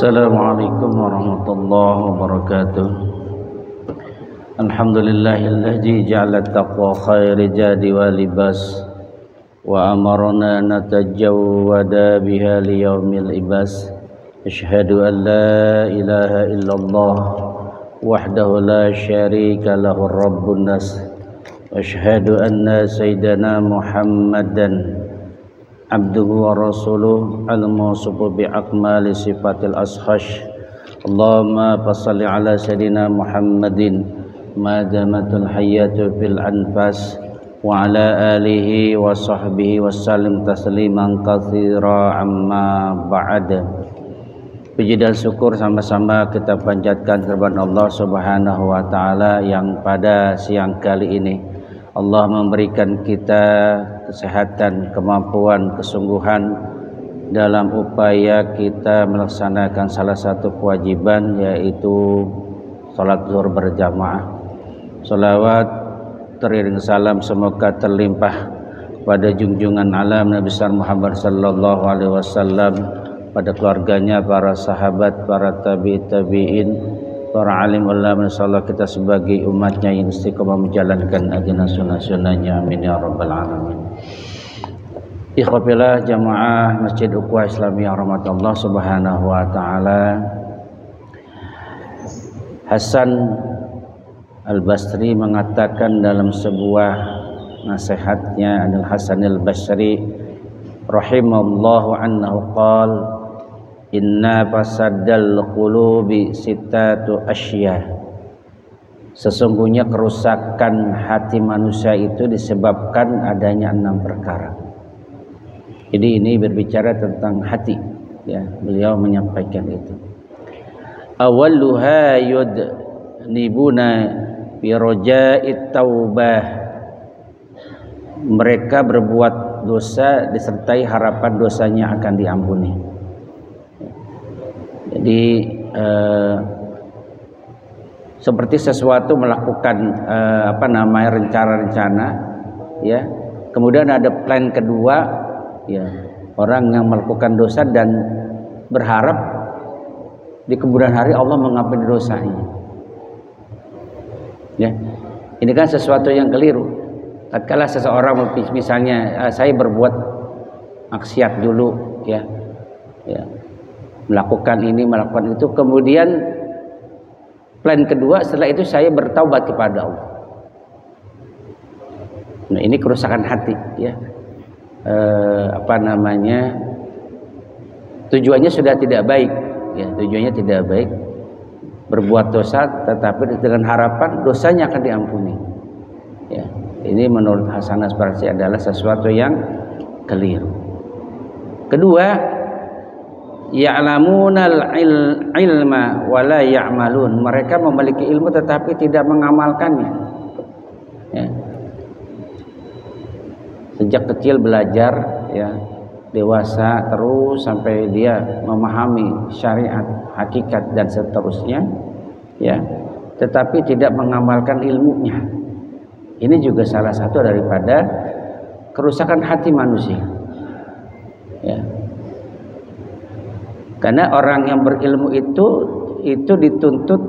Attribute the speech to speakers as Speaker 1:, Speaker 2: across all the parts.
Speaker 1: Assalamualaikum warahmatullahi wabarakatuh. Alhamdulillahilladzi ja'ala taqwa khairi jadi wa libas wa amarna natajawwada biha liyaumil ibas. Asyhadu an la ilaha illallah wahdahu la syarika lahu rabbun nas. Asyhadu anna sayyidana Muhammadan abduhu wa rasuluh al-mawsufu bi'akmali sifatil ashash. Allahumma fassalli ala sayyidina Muhammadin madamatul hayatu fil anfas wa ala alihi wa sahbihi wa sallim tasliman katsira amma ba'd. Puji dan syukur sama-sama kita panjatkan kepada Allah Subhanahu wa taala yang pada siang kali ini Allah memberikan kita kesehatan, kemampuan, kesungguhan dalam upaya kita melaksanakan salah satu kewajiban, yaitu salat zuhur berjamaah. Salawat teriring salam semoga terlimpah pada junjungan alam Nabi besar Muhammad sallallahu alaihi wasallam, pada keluarganya, para sahabat, para tabi'in, para alim ulama, insyaallah kita sebagai umatnya yang istiqomah menjalankan agenda sunnah-sunnahnya, amin ya rabbal alamin. Ikhwafillah jamaah Masjid Ukhuwah Islamiyah rahmatullah subhanahu wa ta'ala. Hasan Al-Basri mengatakan dalam sebuah nasihatnya, Al-Hasan Al-Basri rahimallahu anhu qala inna fasadal qulubi sittatu asya. Sesungguhnya kerusakan hati manusia itu disebabkan adanya 6 perkara. Jadi ini berbicara tentang hati, ya, beliau menyampaikan itu. Awwaluha yudnibuna bi raja'it taubah. Mereka berbuat dosa disertai harapan dosanya akan diampuni. Jadi seperti sesuatu melakukan rencana-rencana, ya. Kemudian ada plan kedua, ya, orang yang melakukan dosa dan berharap di kemudian hari Allah mengampuni dosanya. Ya. Ini kan sesuatu yang keliru. Tatkala seseorang misalnya saya berbuat maksiat dulu, ya. Ya. Melakukan ini, melakukan itu, kemudian plan kedua setelah itu saya bertaubat kepada Allah. Nah, ini kerusakan hati, ya. Tujuannya sudah tidak baik, ya, tujuannya tidak baik, berbuat dosa tetapi dengan harapan dosanya akan diampuni, ya. Ini menurut Hasan Al-Basri adalah sesuatu yang keliru. Kedua, ya'lamunal ilma wa la ya'malun. Mereka memiliki ilmu tetapi tidak mengamalkannya, ya. Sejak kecil belajar, ya, dewasa terus sampai dia memahami syariat, hakikat dan seterusnya, ya, tetapi tidak mengamalkan ilmunya. Ini juga salah satu daripada kerusakan hati manusia, ya. Karena orang yang berilmu itu dituntut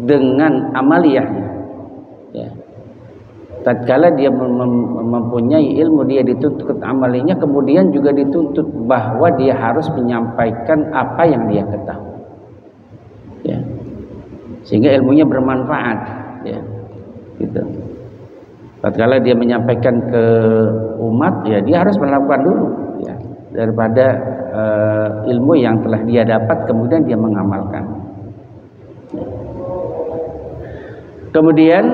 Speaker 1: dengan amaliyahnya, ya. Tatkala dia mempunyai ilmu, dia dituntut amalinya, kemudian juga dituntut bahwa dia harus menyampaikan apa yang dia ketahui, ya, sehingga ilmunya bermanfaat, ya, gitu. Tatkala dia menyampaikan ke umat, ya, dia harus melakukan dulu, ya, daripada ilmu yang telah dia dapat kemudian dia mengamalkan. Kemudian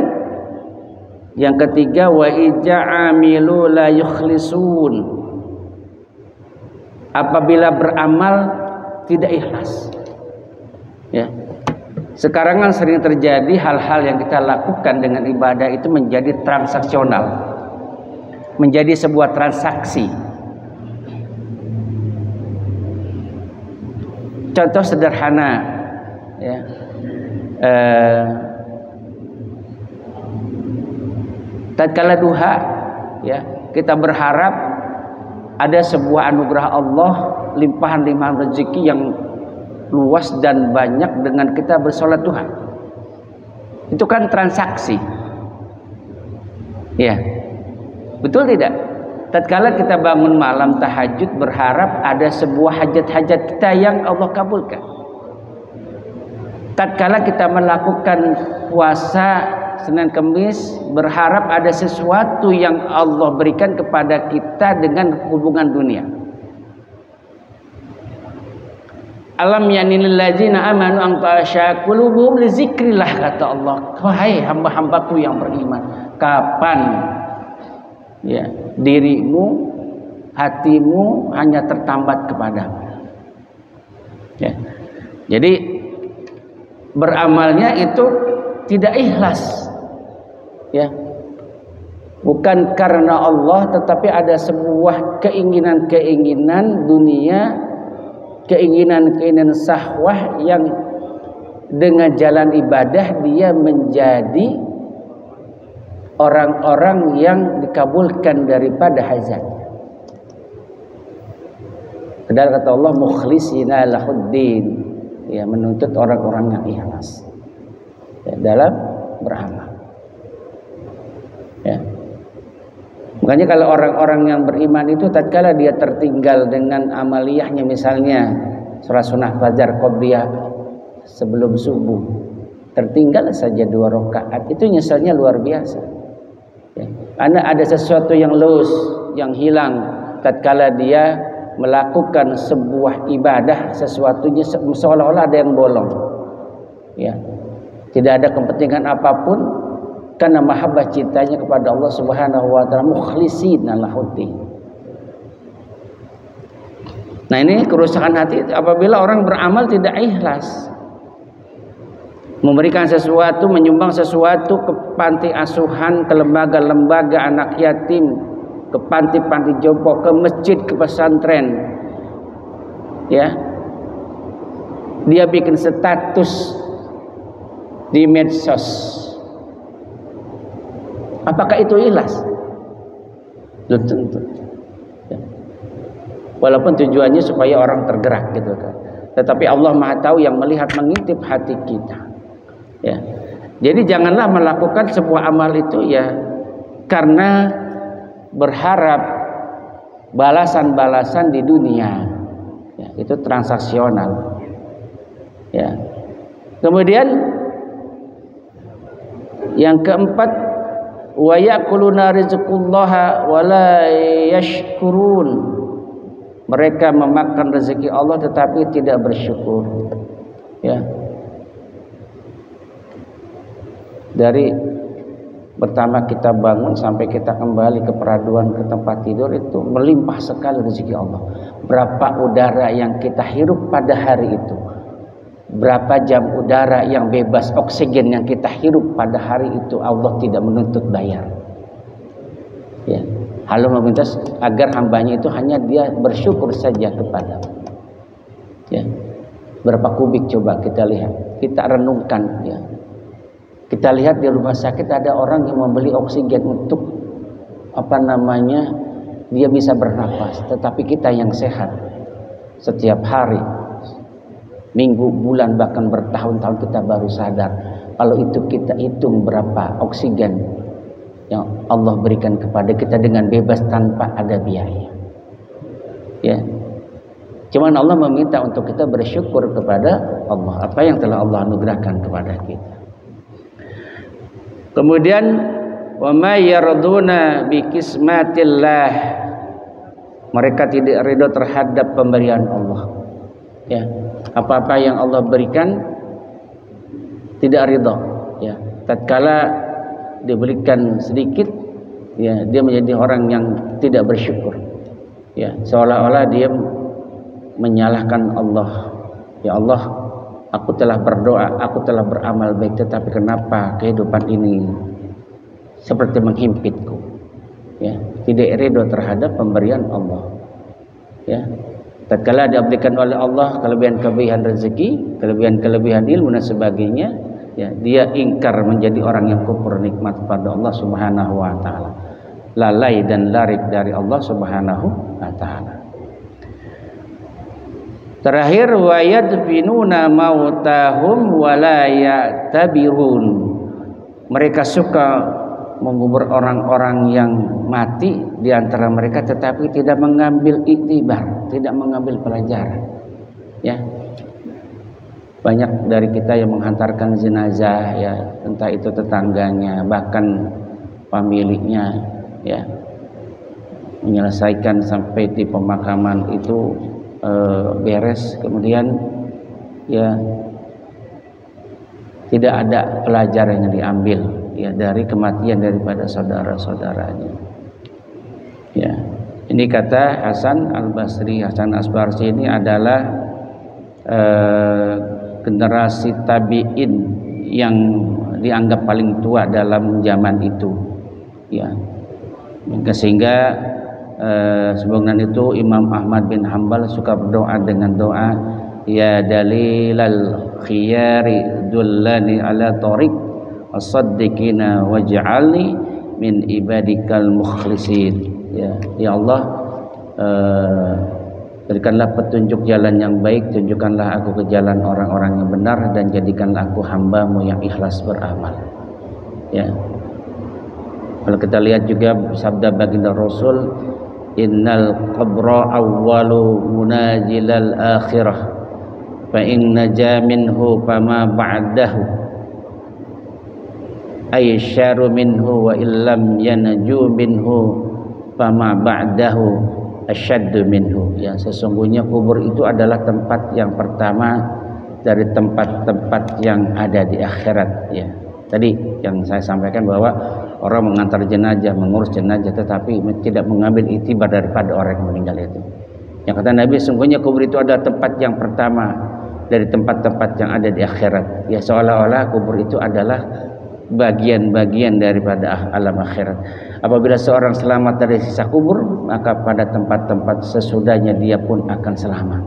Speaker 1: yang ketiga, wa ija'amilu la yukhlisun. Apabila beramal tidak ikhlas, ya. Sekarang kan sering terjadi hal-hal yang kita lakukan dengan ibadah itu menjadi transaksional, menjadi sebuah transaksi. Contoh sederhana, ya, tatkala duha, ya, kita berharap ada sebuah anugerah Allah, limpahan-limpahan rezeki yang luas dan banyak dengan kita bersolat duha. Itu kan transaksi. Ya. Betul tidak? Tatkala kita bangun malam tahajud berharap ada sebuah hajat-hajat kita yang Allah kabulkan. Tatkala kita melakukan puasa Senin Kemis berharap ada sesuatu yang Allah berikan kepada kita dengan hubungan dunia. Alam yanil ladzina amanu an ta'asha qulubuhum li zikrillah, kata Allah. Wahai hamba-hambaku yang beriman, kapan ya dirimu, hatimu hanya tertambat kepadamu. Ya. Jadi beramalnya itu tidak ikhlas. Ya. Bukan karena Allah, tetapi ada sebuah keinginan-keinginan dunia, keinginan-keinginan syahwah yang dengan jalan ibadah dia menjadi orang-orang yang dikabulkan daripada hajatnya. Padahal kata Allah mukhlisina lahuddin, ya, menuntut orang-orang yang ikhlas ya, dalam beramal. Ya. Makanya kalau orang-orang yang beriman itu tatkala dia tertinggal dengan amaliyahnya, misalnya sholat sunnah fajar qobliyah sebelum subuh, tertinggal saja 2 rakaat, itu nyesalnya luar biasa. Ya. Karena ada sesuatu yang loss, yang hilang tatkala dia melakukan sebuah ibadah, sesuatunya seolah-olah ada yang bolong. Ya. Tidak ada kepentingan apapun karena mahabbah cintanya kepada Allah Subhanahu wa taala, mukhlishina lahuddin. Nah, ini kerusakan hati apabila orang beramal tidak ikhlas. Memberikan sesuatu, menyumbang sesuatu ke panti asuhan, ke lembaga-lembaga anak yatim, ke panti-panti jompo, ke masjid, ke pesantren. Ya. Dia bikin status di medsos. Apakah itu ikhlas? Belum tentu. Ya. Walaupun tujuannya supaya orang tergerak gitu kan. Tetapi Allah Maha tahu yang melihat, mengintip hati kita. Ya. Jadi janganlah melakukan sebuah amal itu ya karena berharap balasan-balasan di dunia. Ya, itu transaksional. Ya. Kemudian yang keempat, wa yaquluna rizqullaha wa la yashkurun. Mereka memakan rezeki Allah tetapi tidak bersyukur. Ya. Dari pertama kita bangun sampai kita kembali ke peraduan ke tempat tidur itu melimpah sekali rezeki Allah. Berapa udara yang kita hirup pada hari itu? Berapa jam udara yang bebas oksigen yang kita hirup pada hari itu Allah tidak menuntut bayar. Ya. Allah meminta agar hambanya itu hanya dia bersyukur saja kepada. Ya. Berapa kubik coba kita lihat, kita renungkan. Ya. Kita lihat di rumah sakit ada orang yang membeli oksigen untuk dia bisa bernapas, tetapi kita yang sehat setiap hari, minggu, bulan, bahkan bertahun-tahun kita baru sadar kalau itu kita hitung berapa oksigen yang Allah berikan kepada kita dengan bebas tanpa ada biaya. Ya. Cuman Allah meminta untuk kita bersyukur kepada Allah apa yang telah Allah anugerahkan kepada kita. Kemudian wa may yarduna bi kismatillah, mereka tidak ridho terhadap pemberian Allah. Ya. Apa-apa yang Allah berikan tidak ridha, ya. Tatkala diberikan sedikit, ya, dia menjadi orang yang tidak bersyukur. Ya, seolah-olah dia menyalahkan Allah. Ya Allah, aku telah berdoa, aku telah beramal baik, tetapi kenapa kehidupan ini seperti menghimpitku? Ya, tidak ridha terhadap pemberian Allah. Ya. Tatkala diberikan oleh Allah kelebihan-kelebihan rezeki, kelebihan-kelebihan ilmu dan sebagainya, ya, dia ingkar menjadi orang yang kufur nikmat pada Allah Subhanahu wa taala. Lalai dan larik dari Allah Subhanahu wa taala. Terakhir wa yadfinuna mautahum wa la ya'tabirun. Mereka suka mengubur orang-orang yang mati di antara mereka tetapi tidak mengambil iktibar, tidak mengambil pelajaran. Ya. Banyak dari kita yang menghantarkan jenazah, ya, entah itu tetangganya, bahkan pemiliknya, ya, menyelesaikan sampai di pemakaman itu beres, kemudian ya tidak ada pelajaran yang diambil, ya, dari kematian daripada saudara-saudaranya. Ya, ini kata Hasan Al-Basri. Hasan Al-Basri ini adalah generasi tabi'in yang dianggap paling tua dalam zaman itu, ya, sehingga sebelum itu Imam Ahmad bin Hanbal suka berdoa dengan doa ya dalilal khiyari dullani ala tariq as-saddiqina waj'alni min ibadikal mukhlisin. Ya Allah, berikanlah petunjuk jalan yang baik, tunjukkanlah aku ke jalan orang-orang yang benar, dan jadikanlah aku hamba-Mu yang ikhlas beramal. Ya. Kalau kita lihat juga sabda baginda Rasul, innal qabra awwalu munajilal akhirah fa in naja minhu fama ba'dahu ay syaru minhu wa illam yanju minhu fama ba'dahu asyaddu minhu. Ya, sesungguhnya kubur itu adalah tempat yang pertama dari tempat-tempat yang ada di akhirat. Ya, tadi yang saya sampaikan bahwa orang mengantar jenazah, mengurus jenazah, tetapi tidak mengambil iktibar daripada orang yang meninggal itu. Yang kata Nabi, sungguhnya kubur itu adalah tempat yang pertama dari tempat-tempat yang ada di akhirat. Ya, seolah-olah kubur itu adalah bagian-bagian daripada alam akhirat. Apabila seorang selamat dari siksa kubur, maka pada tempat-tempat sesudahnya dia pun akan selamat.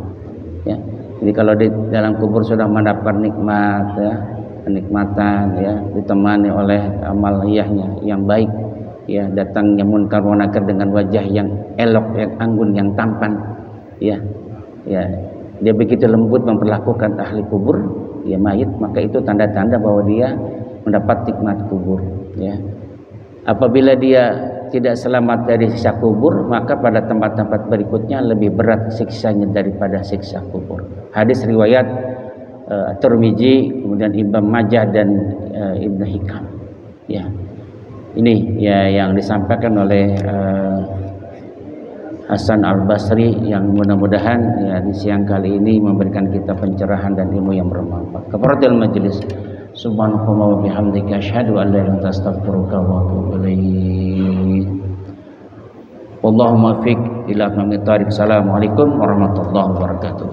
Speaker 1: Ya. Jadi kalau di dalam kubur sudah mendapat nikmat, ya, kenikmatan, ya, ditemani oleh amal liyahnya yang baik, ya, datangnya munkar wa nakir dengan wajah yang elok, yang anggun, yang tampan, ya, ya, dia begitu lembut memperlakukan ahli kubur, ya, mayit, maka itu tanda-tanda bahwa dia mendapat nikmat kubur. Ya. Apabila dia tidak selamat dari siksa kubur, maka pada tempat-tempat berikutnya lebih berat siksanya daripada siksa kubur. Hadis riwayat Tirmizi, kemudian Ibnu Majah dan Ibnu Hikam. Ya, ini ya yang disampaikan oleh Hasan Al-Basri, yang mudah-mudahan ya di siang kali ini memberikan kita pencerahan dan ilmu yang bermanfaat. Kafaratul majlis. Subhanallah wa bihamdika asyhadu an la ilaha illa anta astaghfiruka wa atubu ilaik. Wallahumma fiq ila aqwamit thariq. Assalamualaikum warahmatullahi wabarakatuh.